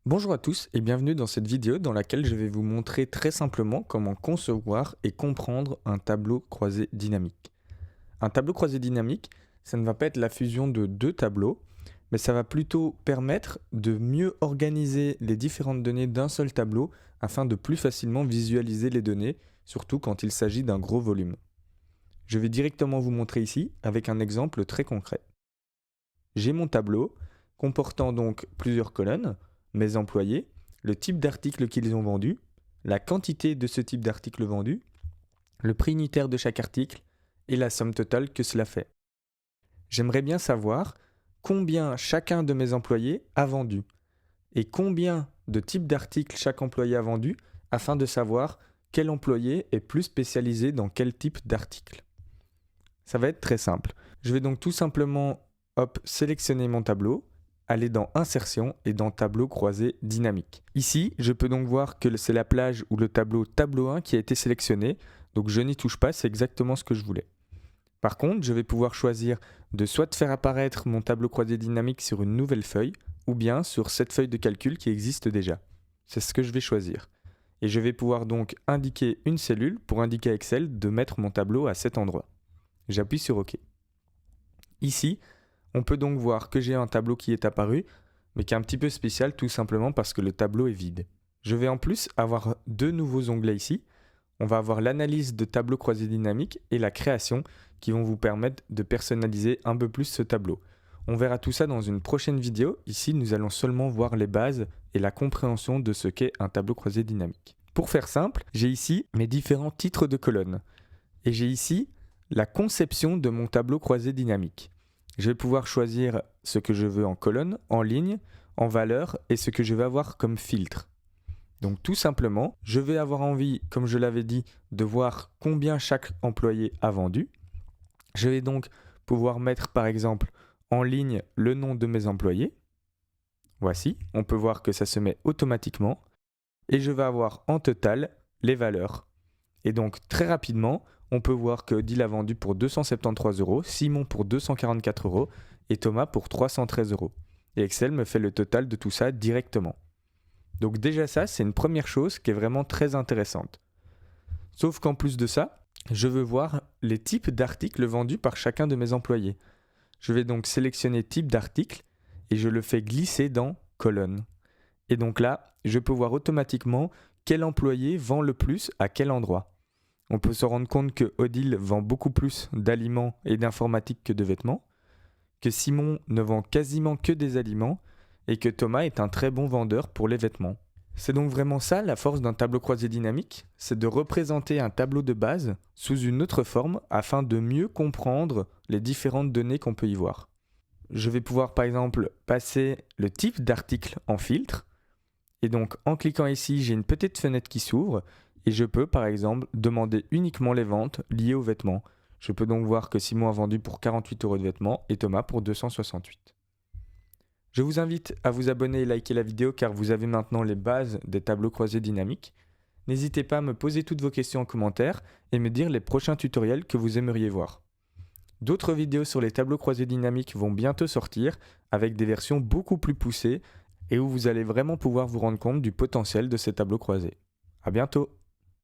Bonjour à tous et bienvenue dans cette vidéo dans laquelle je vais vous montrer très simplement comment concevoir et comprendre un tableau croisé dynamique. Un tableau croisé dynamique, ça ne va pas être la fusion de deux tableaux, mais ça va plutôt permettre de mieux organiser les différentes données d'un seul tableau afin de plus facilement visualiser les données, surtout quand il s'agit d'un gros volume. Je vais directement vous montrer ici avec un exemple très concret. J'ai mon tableau comportant donc plusieurs colonnes, mes employés, le type d'article qu'ils ont vendu, la quantité de ce type d'article vendu, le prix unitaire de chaque article et la somme totale que cela fait. J'aimerais bien savoir combien chacun de mes employés a vendu et combien de types d'articles chaque employé a vendu afin de savoir quel employé est plus spécialisé dans quel type d'article. Ça va être très simple. Je vais donc tout simplement sélectionner mon tableau, aller dans Insertion et dans Tableau croisé dynamique. Ici, je peux donc voir que c'est la plage ou le tableau 1 qui a été sélectionné, donc je n'y touche pas, c'est exactement ce que je voulais. Par contre, je vais pouvoir choisir de soit faire apparaître mon tableau croisé dynamique sur une nouvelle feuille, ou bien sur cette feuille de calcul qui existe déjà. C'est ce que je vais choisir. Et je vais pouvoir donc indiquer une cellule pour indiquer à Excel de mettre mon tableau à cet endroit. J'appuie sur OK. Ici, on peut donc voir que j'ai un tableau qui est apparu, mais qui est un petit peu spécial tout simplement parce que le tableau est vide. Je vais en plus avoir deux nouveaux onglets ici. On va avoir l'analyse de tableau croisé dynamique et la création qui vont vous permettre de personnaliser un peu plus ce tableau. On verra tout ça dans une prochaine vidéo. Ici, nous allons seulement voir les bases et la compréhension de ce qu'est un tableau croisé dynamique. Pour faire simple, j'ai ici mes différents titres de colonnes. Et j'ai ici la conception de mon tableau croisé dynamique. Je vais pouvoir choisir ce que je veux en colonne, en ligne, en valeur et ce que je vais avoir comme filtre. Donc tout simplement, je vais avoir envie, comme je l'avais dit, de voir combien chaque employé a vendu. Je vais donc pouvoir mettre par exemple en ligne le nom de mes employés. Voici, on peut voir que ça se met automatiquement. Et je vais avoir en total les valeurs. Et donc très rapidement, on peut voir que Odile a vendu pour 273 euros, Simon pour 244 euros et Thomas pour 313 euros. Et Excel me fait le total de tout ça directement. Donc déjà ça, c'est une première chose qui est vraiment très intéressante. Sauf qu'en plus de ça, je veux voir les types d'articles vendus par chacun de mes employés. Je vais donc sélectionner type d'article et je le fais glisser dans colonne. Et donc là, je peux voir automatiquement quel employé vend le plus à quel endroit. On peut se rendre compte que Odile vend beaucoup plus d'aliments et d'informatique que de vêtements, que Simon ne vend quasiment que des aliments et que Thomas est un très bon vendeur pour les vêtements. C'est donc vraiment ça la force d'un tableau croisé dynamique, c'est de représenter un tableau de base sous une autre forme afin de mieux comprendre les différentes données qu'on peut y voir. Je vais pouvoir par exemple passer le type d'article en filtre et donc en cliquant ici j'ai une petite fenêtre qui s'ouvre et je peux par exemple demander uniquement les ventes liées aux vêtements. Je peux donc voir que Simon a vendu pour 48 euros de vêtements et Thomas pour 268. Je vous invite à vous abonner et liker la vidéo car vous avez maintenant les bases des tableaux croisés dynamiques. N'hésitez pas à me poser toutes vos questions en commentaire et me dire les prochains tutoriels que vous aimeriez voir. D'autres vidéos sur les tableaux croisés dynamiques vont bientôt sortir avec des versions beaucoup plus poussées et où vous allez vraiment pouvoir vous rendre compte du potentiel de ces tableaux croisés. À bientôt!